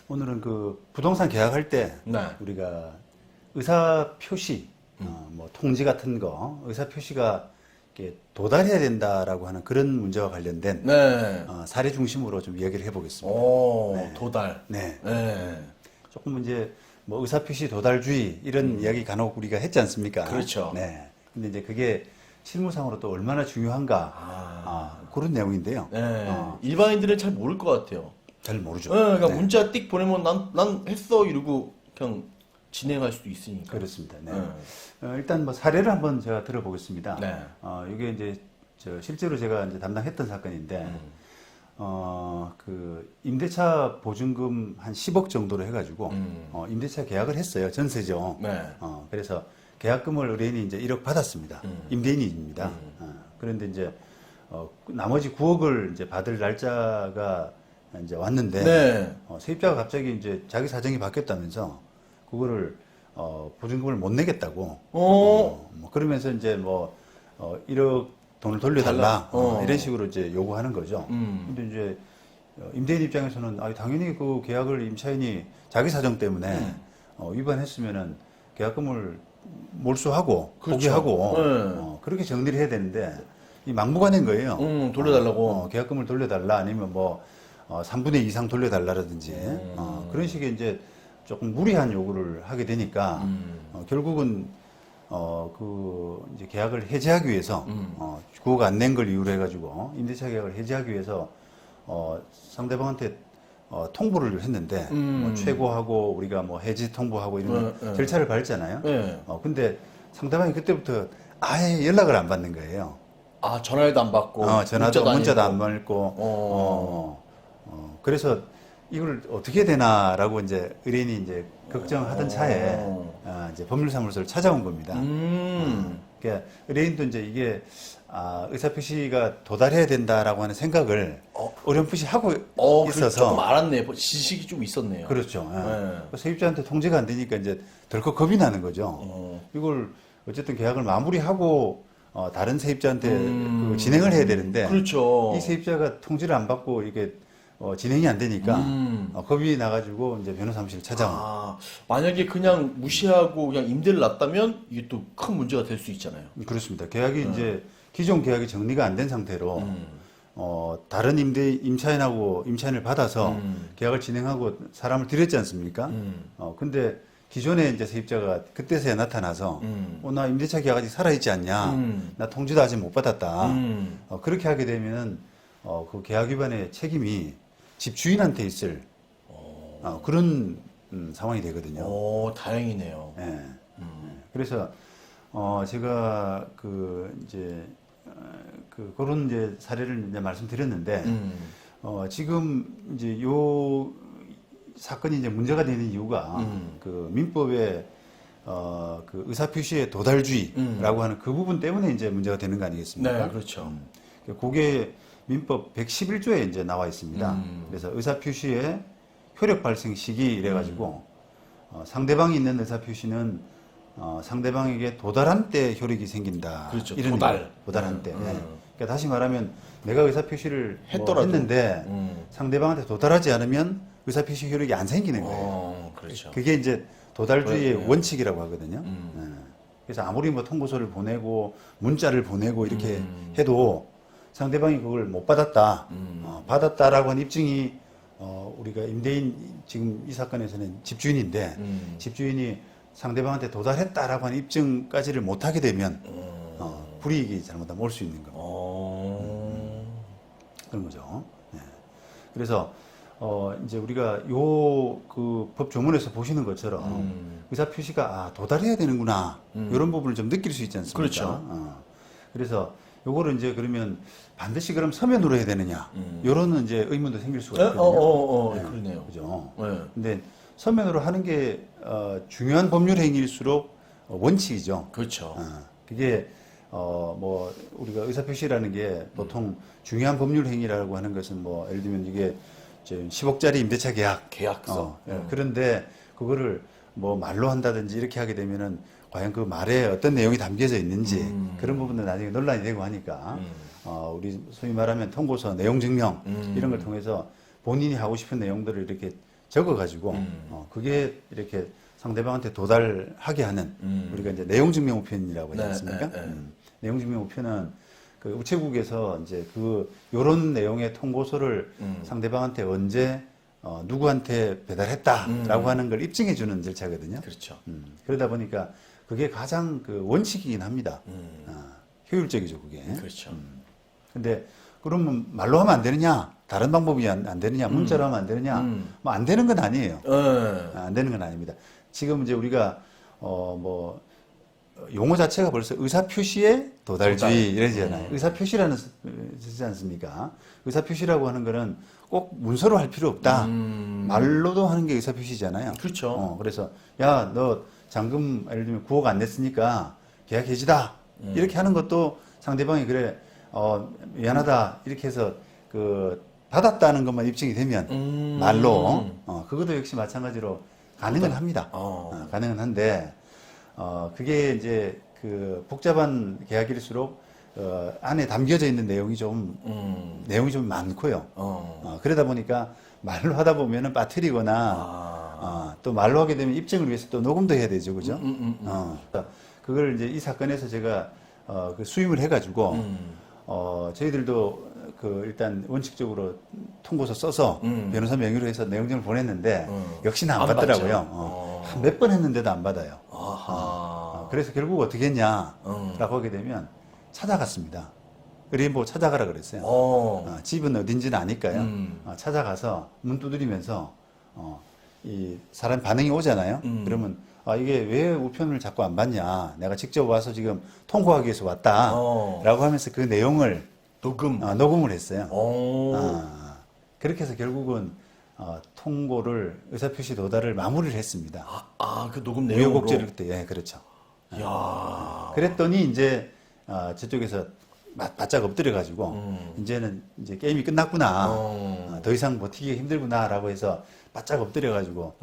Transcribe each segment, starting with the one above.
오늘은 그 부동산 계약할 때 네. 우리가 의사 표시, 뭐 통지 같은 거, 의사 표시가 이렇게 도달해야 된다라고 하는 그런 문제와 관련된 네. 사례 중심으로 좀 이야기를 해보겠습니다. 오, 네. 도달. 네. 네. 조금 이제 뭐 의사 표시 도달주의 이런 이야기 간혹 우리가 했지 않습니까? 그렇죠. 네. 근데 이제 그게 실무상으로 또 얼마나 중요한가 그런 내용인데요. 네. 일반인들은 잘 모를 것 같아요. 잘 모르죠. 네, 그러니까 문자 띡 보내면 난 했어 이러고 그냥 진행할 수도 있으니까. 그렇습니다. 네. 네. 일단 뭐 사례를 한번 제가 들어보겠습니다. 네. 이게 이제 실제로 제가 이제 담당했던 사건인데, 음. 그 임대차 보증금 한 10억 정도로 해가지고 음. 임대차 계약을 했어요. 전세죠. 네. 그래서 계약금을 의뢰인이 이제 1억 받았습니다. 임대인입니다. 그런데 이제 나머지 9억을 이제 받을 날짜가 이제 왔는데 네. 세입자가 갑자기 이제 자기 사정이 바뀌었다면서 그거를 보증금을 못 내겠다고 뭐 그러면서 이제 뭐 1억 돈을 돌려달라 이런 식으로 이제 요구하는 거죠. 근데 이제 임대인 입장에서는 당연히 그 계약을 임차인이 자기 사정 때문에 위반했으면은 계약금을 몰수하고 그렇죠. 포기하고 네. 그렇게 정리를 해야 되는데 이 막무가내인 거예요. 돌려달라고. 계약금을 돌려달라 아니면 뭐 3분의 2 이상 돌려달라든지 그런 식의 이제 조금 무리한 요구를 하게 되니까 결국은 그 이제 계약을 해지하기 위해서 9억 안 낸 걸 이유로 해가지고 임대차 계약을 해지하기 위해서 상대방한테 통보를 했는데 뭐 최고하고 우리가 뭐 해지 통보하고 이런 절차를 밟잖아요. 네. 근데 상대방이 그때부터 아예 연락을 안 받는 거예요. 아, 전화도 안 받고. 전화도 문자도 안 받고. 받고 그래서 이걸 어떻게 해야 되나라고 이제 의뢰인이 이제 걱정하던 차에 이제 법률사무소를 찾아온 겁니다. 그러니까 의뢰인도 이제 이게 의사표시가 도달해야 된다라고 하는 생각을 어렴풋이 하고 있어서 조금 알았네. 지식이 좀 있었네요. 그렇죠. 네. 세입자한테 통제가 안 되니까 이제 덜컥 겁이 나는 거죠. 이걸 어쨌든 계약을 마무리하고 다른 세입자한테 그 진행을 해야 되는데 그렇죠. 이 세입자가 통지를 안 받고 이게 진행이 안 되니까 겁이 나가지고 이제 변호사 사무실을 찾아온. 만약에 그냥 무시하고 그냥 임대를 놨다면 이게 또 큰 문제가 될 수 있잖아요. 그렇습니다. 계약이 이제 기존 계약이 정리가 안 된 상태로 다른 임차인을 받아서 계약을 진행하고 사람을 들였지 않습니까? 근데 기존에 이제 세입자가 그때서야 나타나서 나 임대차 계약 아직 살아있지 않냐? 나 통지도 아직 못 받았다. 그렇게 하게 되면 그 계약 위반의 책임이 집주인한테 있을 그런 상황이 되거든요. 오, 다행이네요. 예. 그래서 제가 그런 이제 사례를 이제 말씀드렸는데 지금 이제 요 사건이 이제 문제가 되는 이유가 그 민법의 그 의사표시의 도달주의라고 하는 그 부분 때문에 이제 문제가 되는 거 아니겠습니까? 네, 그렇죠. 그게 민법 111조에 이제 나와 있습니다. 그래서 의사표시의 효력 발생 시기 이래가지고 상대방이 있는 의사표시는 상대방에게 도달한 때 효력이 생긴다. 그렇죠. 이런 도달한 때. 그러니까 다시 말하면 내가 의사표시를 뭐 했는데 상대방한테 도달하지 않으면 의사표시 효력이 안 생기는 거예요. 그렇죠. 그게 이제 도달주의의 원칙이라고 하거든요. 그래서 아무리 뭐 통보서를 보내고 문자를 보내고 이렇게 해도 상대방이 그걸 못 받았다. 받았다라고 한 입증이 우리가 임대인 지금 이 사건에서는 집주인인데 집주인이 상대방한테 도달했다라고 하는 입증까지를 못하게 되면 불이익이 잘못하면 올 수 있는 겁니다. 그런 거죠. 네. 그래서 이제 우리가 그 법 조문에서 보시는 것처럼 의사 표시가 도달해야 되는구나 이런 부분을 좀 느낄 수 있지 않습니까? 그렇죠. 그래서 요거를 이제 그러면 반드시 그럼 서면으로 해야 되느냐 이런 이제 의문도 생길 수가 있거든요. 네, 그러네요. 그죠. 네. 근데 서면으로 하는 게 중요한 법률 행위일수록 원칙이죠. 그렇죠. 그게 뭐 우리가 의사표시라는 게 보통 중요한 법률 행위라고 하는 것은 뭐 예를 들면 이게 10억짜리 임대차 계약서. 그런데 그거를 뭐 말로 한다든지 이렇게 하게 되면은 과연 그 말에 어떤 내용이 담겨져 있는지 그런 부분도 나중에 논란이 되고 하니까 우리 소위 말하면 통고서 내용 증명 이런 걸 통해서 본인이 하고 싶은 내용들을 이렇게 적어가지고 그게 이렇게 상대방한테 도달하게 하는 우리가 이제 내용 증명 우편이라고 하지 네, 않습니까? 네, 네. 내용 증명 우편은 그 우체국에서 이제 그 요런 내용의 통고서를 상대방한테 언제 누구한테 배달했다라고 하는 걸 입증해 주는 절차거든요. 그렇죠. 그러다 보니까 그게 가장 그 원칙이긴 합니다. 효율적이죠, 그게. 그렇죠. 근데 그러면 말로 하면 안 되느냐? 다른 방법이 안 되느냐? 문자로 하면 안 되느냐? 뭐 안 되는 건 아니에요. 안 되는 건 아닙니다. 지금 이제 우리가 뭐 용어 자체가 벌써 의사표시의 도달주의 이러잖아요. 의사표시라는 쓰지 않습니까? 의사표시라고 하는 거는 꼭 문서로 할 필요 없다. 말로도 하는 게 의사표시잖아요. 그렇죠. 그래서 야, 너 잔금 예를 들면 9억 안 냈으니까 계약 해지다. 이렇게 하는 것도 상대방이 그래 미안하다 이렇게 해서 그 받았다는 것만 입증이 되면 말로 그것도 역시 마찬가지로 가능은 합니다. 가능은 한데 그게 이제 그 복잡한 계약일수록 안에 담겨져 있는 내용이 좀 많고요. 그러다 보니까 말로 하다 보면은 빠뜨리거나 또 말로 하게 되면 입증을 위해서 또 녹음도 해야 되죠, 그죠? 그걸 이제 이 사건에서 제가 그 수임을 해가지고 저희들도 그 일단 원칙적으로 통고서 써서 변호사 명의로 해서 내용증을 보냈는데 역시나 안 받더라고요. 몇 번 했는데도 안 받아요. 그래서 결국 어떻게 했냐라고 하게 되면 찾아갔습니다. 의뢰인보고 찾아가라 그랬어요. 집은 어딘지는 아니까요. 찾아가서 문 두드리면서 이 사람 반응이 오잖아요. 그러면 이게 왜 우편을 자꾸 안 받냐? 내가 직접 와서 지금 통고하기 위해서 왔다라고 하면서 그 내용을 녹음을 했어요. 그렇게 해서 결국은 통고를 의사표시 도달을 마무리를 했습니다. 그 녹음 내용으로. 우여곡절일 때, 예, 그렇죠. 야. 그랬더니 이제 저쪽에서 바짝 엎드려가지고 이제는 이제 게임이 끝났구나. 더 이상 버티기 힘들구나라고 해서 바짝 엎드려가지고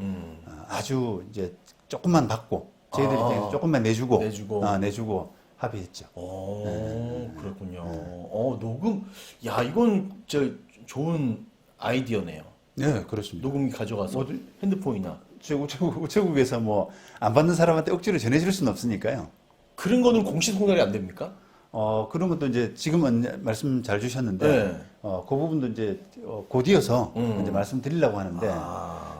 아주 이제 조금만 받고 저희들이 조금만 내주고 합의했죠. 그렇군요. 녹음. 야, 이건 좋은 아이디어네요. 네, 그렇습니다. 녹음기 가져가서 핸드폰이나. 우체국에서 뭐 안 받는 사람한테 억지로 전해줄 수는 없으니까요. 그런 거는 공시송달이 안 됩니까? 그런 것도 이제 지금은 말씀 잘 주셨는데, 네. 그 부분도 이제 곧이어서 이제 말씀드리려고 하는데,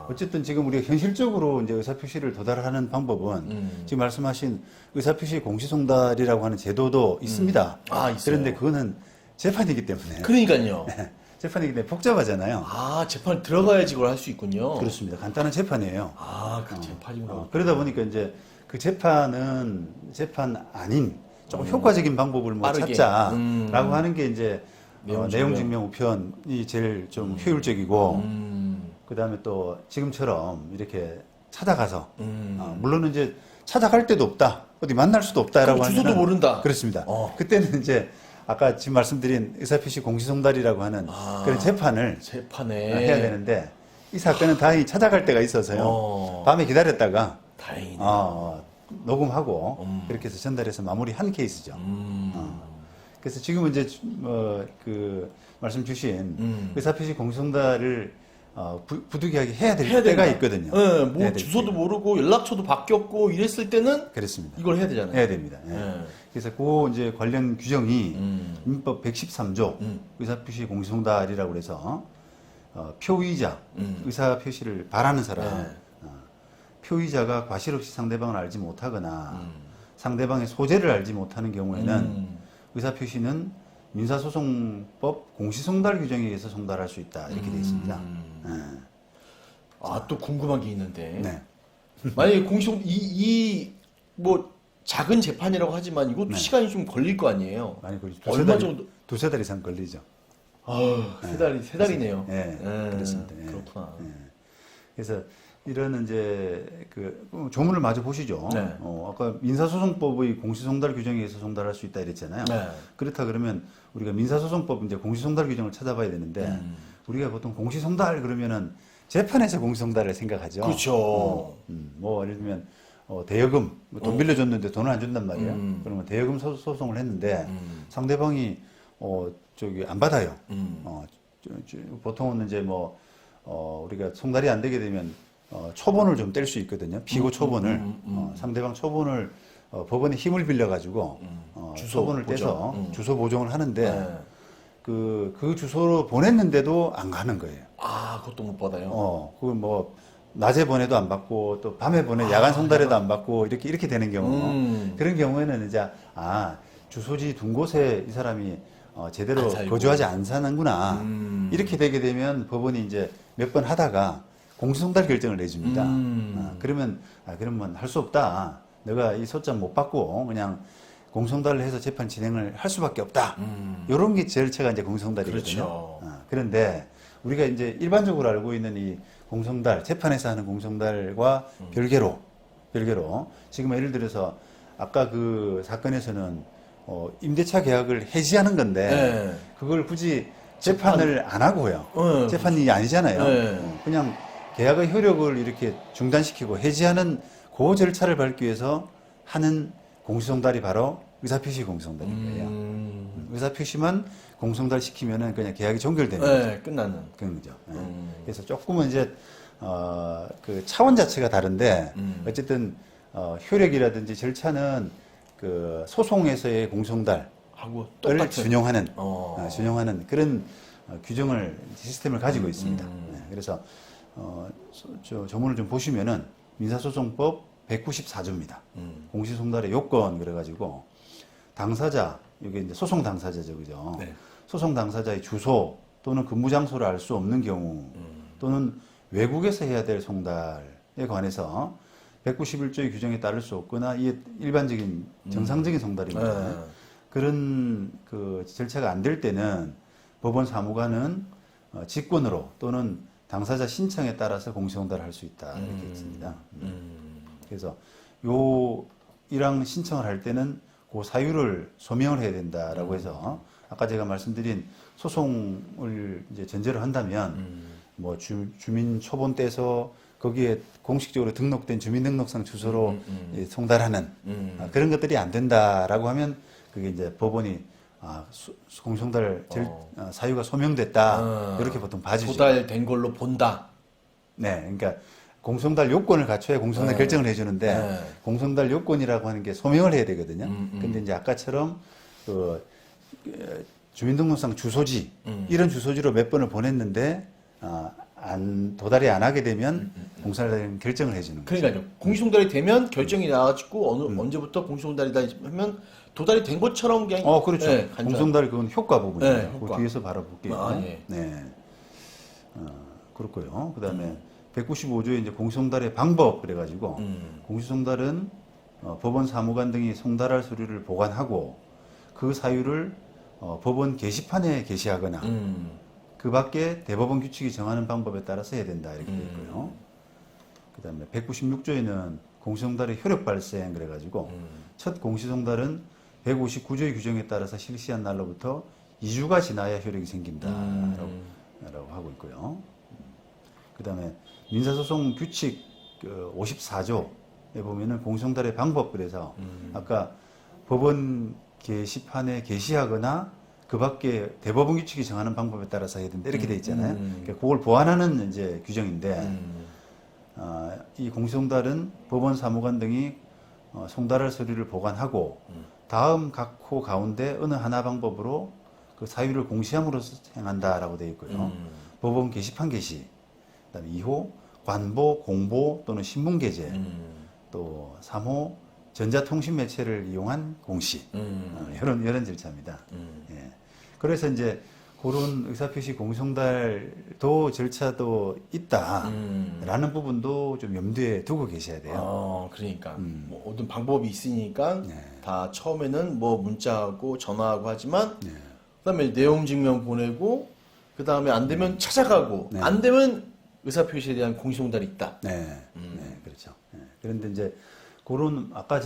어쨌든 지금 우리가 현실적으로 이제 의사표시를 도달하는 방법은 지금 말씀하신 의사표시 공시송달이라고 하는 제도도 있습니다. 있어요. 그런데 그거는 재판이기 때문에. 그러니까요. 재판이기 때문에 복잡하잖아요. 재판 들어가야지 그걸 할 수 있군요. 그렇습니다. 간단한 재판이에요. 그 재판이구나. 그러다 보니까 이제 그 재판 아닌 조금 효과적인 방법을 뭐 빠르게. 찾자라고 하는 게 이제 내용 내용 증명 우편이 제일 좀 효율적이고 그다음에 또 지금처럼 이렇게 찾아가서 물론 이제 찾아갈 데도 없다 어디 만날 수도 없다라고 하면 주소도 모른다. 그렇습니다. 그때는 이제 아까 지금 말씀드린 의사표시 공시송달이라고 하는 그런 재판을 해야 되는데 이 사건은 다행히 찾아갈 데가 있어서요. 밤에 기다렸다가 다행이네. 녹음하고 그렇게 해서 전달해서 마무리한 케이스죠. 그래서 지금은 이제 그 말씀 주신 의사표시 공시송달을 부득이하게 해야 될 때가 있거든요. 네, 뭐 주소도 모르고 연락처도 바뀌었고 이랬을 때는 그렇습니다. 이걸 해야 되잖아요. 해야 됩니다. 그래서 그 이제 관련 규정이 민법 113조 의사표시 공시송달이라고 그래서 표의자 의사표시를 바라는 사람 표의자가 과실 없이 상대방을 알지 못하거나 상대방의 소재를 알지 못하는 경우에는 의사표시는 민사소송법 공시송달 규정에 의해서 송달할 수 있다 이렇게 되어 있습니다. 또 궁금한 게 있는데 네. 만약에 공시송 뭐 작은 재판이라고 하지만 이것도 시간이 좀 걸릴 거 아니에요. 많이 걸리죠. 얼마 정도? 두세 달 이상 걸리죠. 세 달이네요. 그렇습니다. 그렇구나. 그래서 이런 이제 그 조문을 마저 보시죠. 네. 아까 민사소송법의 공시송달 규정에 의해서 송달할 수 있다 이랬잖아요. 네. 그렇다 그러면 우리가 민사소송법 이제 공시송달 규정을 찾아봐야 되는데 우리가 보통 공시송달 그러면은 재판에서 공시송달을 생각하죠. 그렇죠. 뭐 예를 들면 대여금 돈 빌려줬는데 돈을 안 준단 말이에요. 그러면 대여금 소송을 했는데 상대방이 안 받아요. 보통은 이제 뭐 우리가 송달이 안 되게 되면 초본을 좀 뗄 수 있거든요. 피고 초본을 상대방 초본을 법원에 힘을 빌려 가지고 초본을 떼서 주소 보정을 하는데 네. 그 주소로 보냈는데도 안 가는 거예요. 아, 그것도 못 받아요. 그걸 뭐 낮에 보내도 안 받고 또 밤에 보내 야간 송달에도 안 받고 이렇게 되는 경우 그런 경우에는 이제 주소지 둔 곳에 이 사람이 제대로 안 살고. 거주하지 않 사는구나 이렇게 되게 되면 법원이 이제 몇 번 하다가 공소송달 결정을 내줍니다. 그러면 할 수 없다. 내가 이 소장 못 받고 그냥 공소송달을 해서 재판 진행을 할 수밖에 없다. 이런 게 절차가 이제 공소송달이거든요. 그렇죠. 그런데 우리가 이제 일반적으로 알고 있는 이 공소송달, 재판에서 하는 공소송달과 별개로 지금 예를 들어서 아까 그 사건에서는 임대차 계약을 해지하는 건데 네. 그걸 굳이 재판을 안 하고요. 네, 재판이 아니잖아요. 네. 그냥 계약의 효력을 이렇게 중단시키고 해지하는 그 절차를 밟기 위해서 하는 공소송달이 바로 의사표시 공소송달인 거예요. 의사표시만 공소송달 시키면은 그냥 계약이 종결되는 거죠. 네, 끝나는. 그런 거죠. 그래서 조금은 이제 그 차원 자체가 다른데 어쨌든 효력이라든지 절차는 그 소송에서의 공소송달을 하고 똑같은. 준용하는 그런 규정을 시스템을 가지고 있습니다. 네, 그래서 조문을 좀 보시면은 민사소송법 194조입니다. 공시송달의 요건 그래가지고 당사자 이게 이제 소송 당사자죠, 그죠? 네. 소송 당사자의 주소 또는 근무 장소를 알 수 없는 경우 또는 외국에서 해야 될 송달에 관해서 191조의 규정에 따를 수 없거나 이게 일반적인 정상적인 송달입니다. 네. 그런 그 절차가 안 될 때는 법원 사무관은 직권으로 또는 당사자 신청에 따라서 공시송달을 할 수 있다 이렇게 있습니다. 그래서 이랑 신청을 할 때는 그 사유를 소명을 해야 된다라고 해서 아까 제가 말씀드린 소송을 이제 전제로 한다면 뭐 주민 초본 떼서 거기에 공식적으로 등록된 주민등록상 주소로 송달하는 그런 것들이 안 된다라고 하면 그게 이제 법원이 공송달 사유가 소명됐다 이렇게 보통 봐주죠. 도달된 걸로 본다. 네, 그러니까 공송달 요건을 갖춰야 공송달 결정을 해주는데 공송달 요건이라고 하는 게 소명을 해야 되거든요. 근데 이제 아까처럼 그 주민등록상 주소지 이런 주소지로 몇 번을 보냈는데 도달이 안 하게 되면 공송달 결정을 해주는 거죠. 그러니까요. 공시송달이 되면 결정이 나와가지고 언제부터 공시송달이다 하면 도달이 된 것처럼 그냥. 그렇죠. 네, 간단. 공송달 그건 효과 부분이에요. 네, 그 효과. 뒤에서 바로 볼게요. 예. 네. 그렇고요. 그다음에 195조에 이제 공시송달의 방법 그래가지고 공시송달은 법원 사무관 등이 송달할 서류를 보관하고 그 사유를 법원 게시판에 게시하거나 그 밖에 대법원 규칙이 정하는 방법에 따라서 해야 된다 이렇게 되어 있고요. 그다음에 196조에는 공시송달의 효력 발생 그래가지고 첫 공시송달은 159조의 규정에 따라서 실시한 날로부터 2주가 지나야 효력이 생긴다라고 하고 있고요. 그다음에 민사소송 규칙 54조에 보면은 공시송달의 방법 그래서 아까 법원 게시판에 게시하거나 그 밖에 대법원 규칙이 정하는 방법에 따라서 해야 된다 이렇게 돼 있잖아요. 그러니까 그걸 보완하는 이제 규정인데 이 공시송달은 법원 사무관 등이 송달할 서류를 보관하고 다음 각 호 가운데 어느 하나 방법으로 그 사유를 공시함으로 행한다라고 되어 있고요. 법원 게시판 게시, 그다음에 2호 관보, 공보 또는 신문 게재, 또 3호 전자통신 매체를 이용한 공시 이런 절차입니다. 예. 그래서 이제 그런 의사표시 공시송달도 절차도 있다라는 부분도 좀 염두에 두고 계셔야 돼요. 그러니까 뭐 어떤 방법이 있으니까 다 처음에는 뭐 문자하고 전화하고 하지만 그다음에 내용 증명 보내고 그다음에 안 되면 찾아가고 안 되면 의사표시에 대한 공시송달이 있다. 네, 그렇죠. 네. 그런데 이제 그런 아까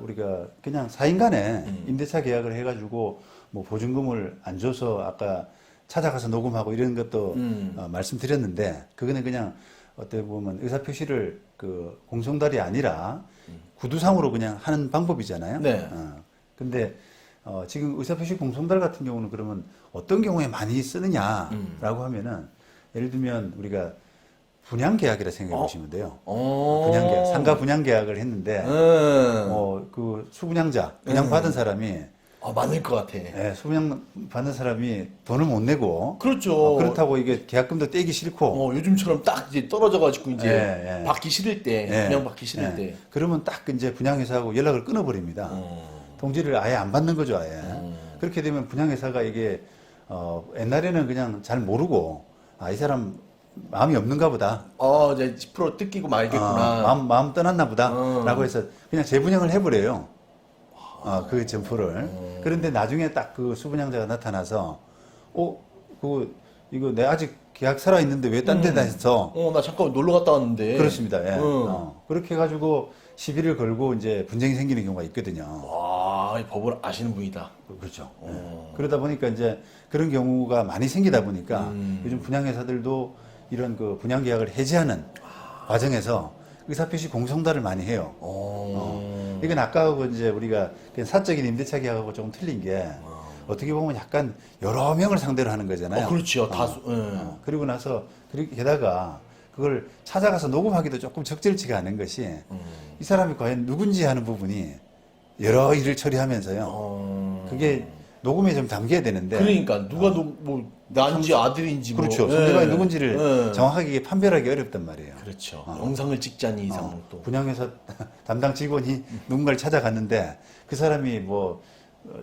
우리가 그냥 사인간에 임대차 계약을 해가지고 뭐 보증금을 안 줘서 아까 찾아가서 녹음하고 이런 것도 말씀드렸는데 그거는 그냥 어떻게 보면 의사표시를 그 공송달이 아니라 구두상으로 그냥 하는 방법이잖아요. 네. 근데 지금 의사표시 공송달 같은 경우는 그러면 어떤 경우에 많이 쓰느냐라고 하면은 예를 들면 우리가 분양 계약이라 생각해 보시면 돼요. 어. 분양 계약, 상가 분양 계약을 했는데 그 수분양자 분양 받은 사람이 많을 것 같아. 수분양 받는 사람이 돈을 못 내고 그렇죠. 그렇다고 이게 계약금도 떼기 싫고 요즘처럼 딱 이제 떨어져가지고 이제 예. 받기 싫을 때, 예. 분양 받기 싫을 예. 때. 그러면 딱 이제 분양회사하고 연락을 끊어버립니다. 통지를 아예 안 받는 거죠, 아예. 그렇게 되면 분양회사가 이게 옛날에는 그냥 잘 모르고 이 사람 마음이 없는가 보다. 이제 10% 뜯기고 말겠구나. 마음 떠났나 보다라고 해서 그냥 재분양을 해버려요. 그 점포를. 그런데 나중에 딱 그 수분양자가 나타나서 이거 내 아직 계약 살아 있는데 왜 딴 데다 했어? 나 잠깐 놀러 갔다 왔는데. 그렇습니다. 예. 그렇게 해가지고 시비를 걸고 이제 분쟁이 생기는 경우가 있거든요. 와, 이 법을 아시는 분이다. 그렇죠. 그러다 보니까 이제 그런 경우가 많이 생기다 보니까 요즘 분양회사들도 이런 그 분양 계약을 해지하는 과정에서 의사표시 공성달을 많이 해요. 이건 아까하고 이제 우리가 그냥 사적인 임대차 계약하고 조금 틀린 게 어떻게 보면 약간 여러 명을 상대로 하는 거잖아요. 그렇죠. 다수. 그리고 나서 게다가 그걸 찾아가서 녹음하기도 조금 적절치가 않은 것이 이 사람이 과연 누군지 하는 부분이 여러 일을 처리하면서요. 그게 녹음에 좀 담겨야 되는데. 그러니까 누가 난지 아들인지 그렇죠. 뭐. 상대방이 누군지를 정확하게 판별하기 어렵단 말이에요. 그렇죠. 영상을 찍자니 이상 또. 분양회사 담당 직원이 누군가를 찾아갔는데 그 사람이 뭐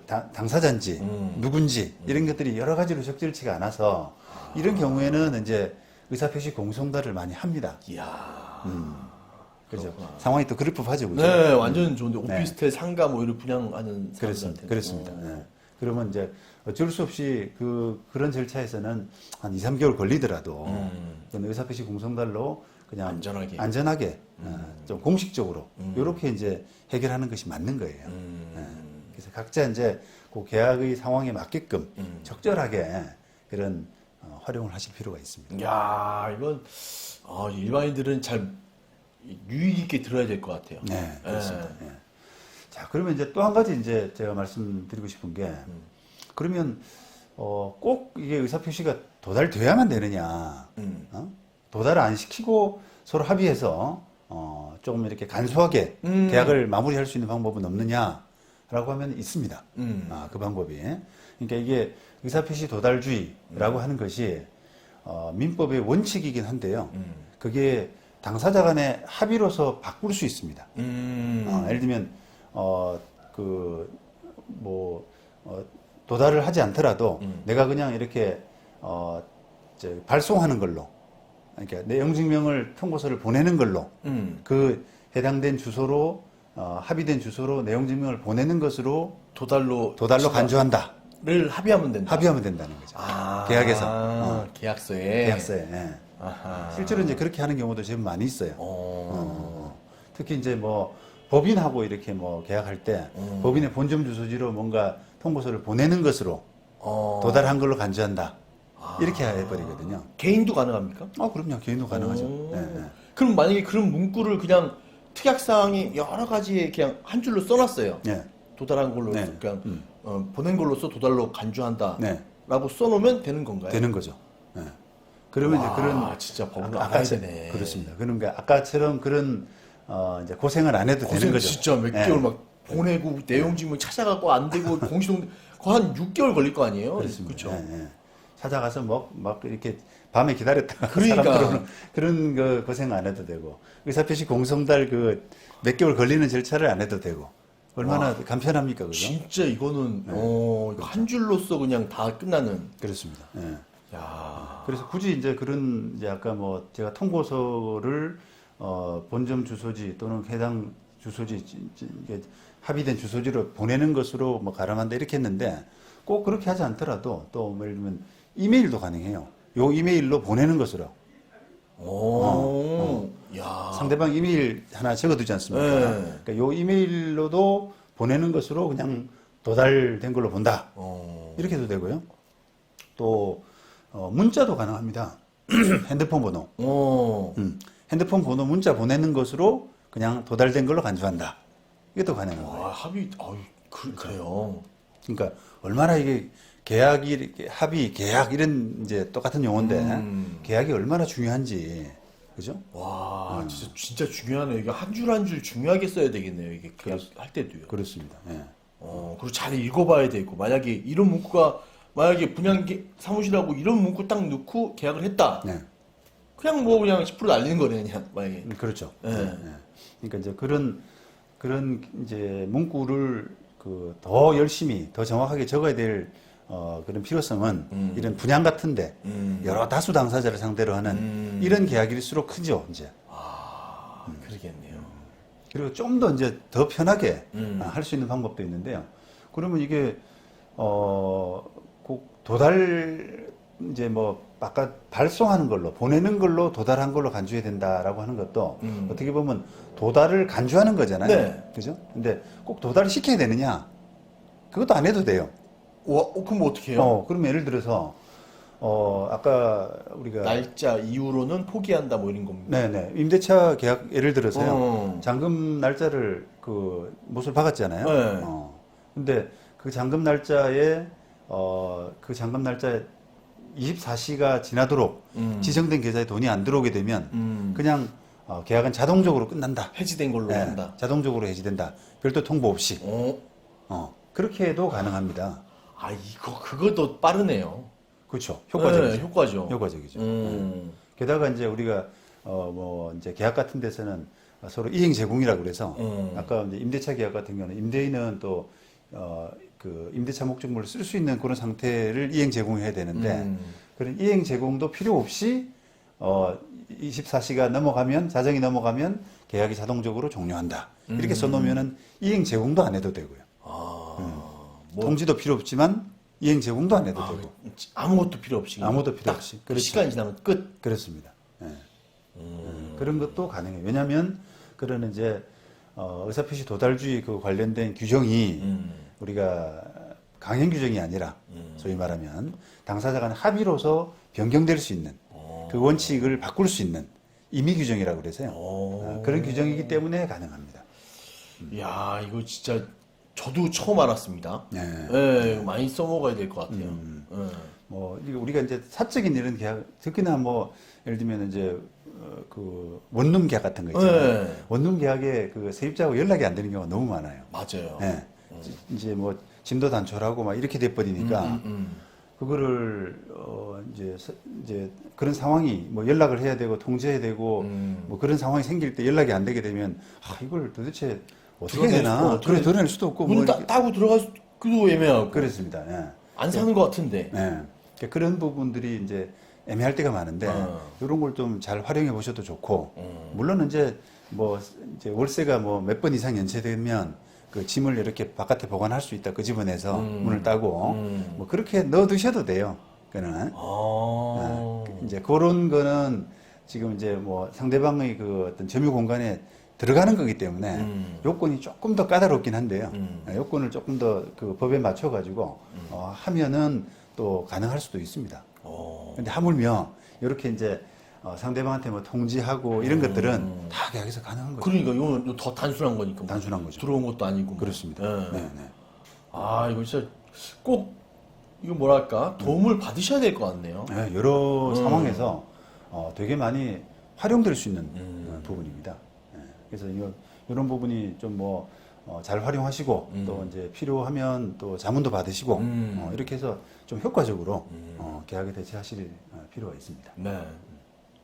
당사자인지 누군지 이런 것들이 여러 가지로 적절치가 않아서 이런 경우에는 이제 의사표시 공성달을 많이 합니다. 이야. 그렇죠. 상황이 또 그럴 법하죠. 그죠? 네, 완전 좋은데 오피스텔 상가 뭐 이런 분양하는 사람들한테. 그렇습니다. 네. 그러면 이제 어쩔 수 없이 그런 절차에서는 한 2, 3개월 걸리더라도 의사표시 공성달로 그냥 안전하게 좀 공식적으로 이렇게 이제 해결하는 것이 맞는 거예요. 네. 그래서 각자 이제 그 계약의 상황에 맞게끔 적절하게 그런 활용을 하실 필요가 있습니다. 야, 이건 일반인들은 잘 유익 있게 들어야 될 것 같아요. 네, 그렇습니다. 네. 자, 그러면 이제 또 한 가지 이제 제가 말씀드리고 싶은 게 그러면 꼭 이게 의사표시가 도달돼야만 되느냐? 도달을 안 시키고 서로 합의해서 조금 이렇게 간소하게 계약을 마무리할 수 있는 방법은 없느냐라고 하면 있습니다. 그 방법이. 그러니까 이게 의사표시 도달주의라고 하는 것이 민법의 원칙이긴 한데요. 그게 당사자 간의 합의로서 바꿀 수 있습니다. 예를 들면 도달을 하지 않더라도 내가 그냥 이렇게 발송하는 걸로, 그러니까 내용 증명을 통고서를 보내는 걸로 그 해당된 주소로 합의된 주소로 내용 증명을 보내는 것으로 도달로 간주한다. 를 합의하면 된다. 합의하면 된다는 거죠. 계약에서. 계약서에. 예. 실제로 이제 그렇게 하는 경우도 제법 많이 있어요. 특히 이제 뭐 법인하고 이렇게 뭐 계약할 때 법인의 본점 주소지로 뭔가 통보서를 보내는 것으로 도달한 걸로 간주한다. 이렇게 해버리거든요. 개인도 가능합니까? 그럼요. 개인도 가능하죠. 네. 그럼 만약에 그런 문구를 그냥 특약사항이 여러 가지에 그냥 한 줄로 써놨어요. 네. 도달한 걸로 네. 그냥 보낸 걸로써 도달로 간주한다. 네. 라고 써놓으면 되는 건가요? 되는 거죠. 네. 그러면 이제 그런 진짜 법을 알아야 되네. 그렇습니다. 그러니까 아까처럼 그런 이제 고생을 안 해도 되는 거죠. 진짜 몇 개월 막 보내고 내용 증명 찾아가고 안 되고 공시동 한 6개월 걸릴 거 아니에요? 그렇습니다. 그렇죠. 네. 찾아가서 막 이렇게 밤에 기다렸다가 그러니까. 사람 들어오는 그런 거 고생 안 해도 되고 의사표시 공성달 몇 개월 걸리는 절차를 안 해도 되고 얼마나 간편합니까, 그죠? 진짜 이거는 이거 한 줄로써 그냥 다 끝나는. 그렇습니다. 예. 야. 그래서 굳이 이제 그런 이제 아까 뭐 제가 통고서를 본점 주소지 또는 해당 주소지 이게 합의된 주소지로 보내는 것으로 뭐 가름한다 이렇게 했는데 꼭 그렇게 하지 않더라도 또 예를 들면 이메일도 가능해요. 요 이메일로 보내는 것으로. 야. 상대방 이메일 하나 적어두지 않습니까? 그러니까 요 이메일로도 보내는 것으로 그냥 도달된 걸로 본다. 이렇게 해도 되고요. 또 문자도 가능합니다. 핸드폰 번호. 핸드폰 번호 문자 보내는 것으로 그냥 도달된 걸로 간주한다. 이것도 가능한 거예요. 합의, 그래요. 그러니까 얼마나 이게 계약이 이렇게 합의, 계약 이런 이제 똑같은 용어인데 계약이 얼마나 중요한지 그죠? 와, 진짜 중요하네요. 이게 한 줄 한 줄 중요하게 써야 되겠네요. 이게 계약할 때도요. 그렇습니다. 예. 그리고 잘 읽어봐야 되고, 만약에 이런 문구가, 만약에 분양 사무실하고 이런 문구 딱 넣고 계약을 했다. 네. 그냥 뭐 그냥 10% 날리는 거네, 그냥, 만약에. 그렇죠. 예. 예. 그러니까 이제 그런 이제 문구를 그 더 열심히, 더 정확하게 적어야 될 그런 필요성은 이런 분양 같은데 여러 다수 당사자를 상대로 하는 이런 계약일수록 크죠, 이제. 그러겠네요. 그리고 좀 더 이제 더 편하게 할 수 있는 방법도 있는데요. 그러면 이게 꼭 도달 이제 뭐 바깥 발송하는 걸로 보내는 걸로 도달한 걸로 간주해야 된다라고 하는 것도 어떻게 보면 도달을 간주하는 거잖아요. 네. 그죠? 근데 꼭 도달을 시켜야 되느냐? 그것도 안 해도 돼요. 와, 그럼 어떻게 해요? 그럼 예를 들어서 아까 우리가 날짜 이후로는 포기한다, 뭐 이런 겁니다. 네네 임대차 계약 예를 들어서요. 잔금 날짜를 그 못을 박았잖아요. 네. 근데 그 잔금 날짜에 그 잔금 날짜 24시가 지나도록 지정된 계좌에 돈이 안 들어오게 되면 그냥 계약은 자동적으로 끝난다. 해지된 걸로 네, 한다. 자동적으로 해지된다. 별도 통보 없이. 그렇게 해도 가능합니다. 아, 그것도 빠르네요. 그렇죠. 효과적이죠. 네, 효과죠. 효과적이죠. 게다가 이제 우리가 뭐 이제 계약 같은 데서는 서로 이행 제공이라고 그래서 아까 이제 임대차 계약 같은 경우는 임대인은 또 그 임대차 목적물을 쓸 수 있는 그런 상태를 이행 제공해야 되는데 그런 이행 제공도 필요 없이 24시가 넘어가면 자정이 넘어가면 계약이 자동적으로 종료한다. 이렇게 써놓으면은 이행 제공도 안 해도 되고요. 뭐 통지도 필요 없지만 이행 제공도 안 해도 되고 아무것도 필요 없이. 아무것도 필요 딱 없이. 그 시간이 지나면 끝. 그렇습니다. 예. 그런 것도 가능해요. 왜냐하면 그런 이제 의사표시 도달주의 그 관련된 규정이 우리가 강행 규정이 아니라 소위 말하면 당사자 간 합의로서 변경될 수 있는 그 원칙을 바꿀 수 있는 임의 규정이라고 그래서요. 그런 규정이기 때문에 가능합니다. 이야, 이거 진짜 저도 처음 알았습니다. 네. 네, 많이 써먹어야 될 것 같아요. 뭐 이게 우리가 이제 사적인 이런 계약, 특히나 뭐 예를 들면 이제 그 원룸 계약 같은 거 있잖아요. 네. 원룸 계약에 그 세입자하고 연락이 안 되는 경우가 너무 많아요. 맞아요. 네. 이제 뭐 진도 단촐하고 막 이렇게 돼 버리니까 그거를 이제 그런 상황이 뭐 연락을 해야 되고 통지해야 되고 뭐 그런 상황이 생길 때 연락이 안 되게 되면 이걸 도대체 어떻게 해야 되나? 그래 드러낼 수도 없고 문 뭐 이렇게. 따고 들어가기도 애매하고. 그렇습니다. 예. 안 사는 것 같은데. 네. 그러니까 그런 부분들이 이제 애매할 때가 많은데 이런 걸 좀 잘 활용해 보셔도 좋고 물론 이제 뭐 이제 월세가 뭐 몇 번 이상 연체되면 그 짐을 이렇게 바깥에 보관할 수 있다. 그 집안에서 문을 따고 뭐 그렇게 넣어 두셔도 돼요. 그는 이제 그런 거는 지금 이제 뭐 상대방의 그 어떤 점유 공간에 들어가는 거기 때문에 요건이 조금 더 까다롭긴 한데요. 요건을 조금 더 그 법에 맞춰 가지고 하면은 또 가능할 수도 있습니다. 근데 하물며 이렇게 이제 상대방한테 뭐 통지하고 이런 것들은 다 계약에서 가능한 거죠. 그러니까 이건 더 단순한 거니까. 단순한 거죠. 들어온 것도 아니고. 그렇습니다. 네. 네. 이거 진짜 꼭 이거 뭐랄까 도움을 받으셔야 될 것 같네요. 네, 여러 상황에서 되게 많이 활용될 수 있는 부분입니다. 네, 그래서 이런 부분이 좀 뭐 잘 활용하시고 또 이제 필요하면 또 자문도 받으시고 이렇게 해서 좀 효과적으로 계약에 대처하실 필요가 있습니다. 네.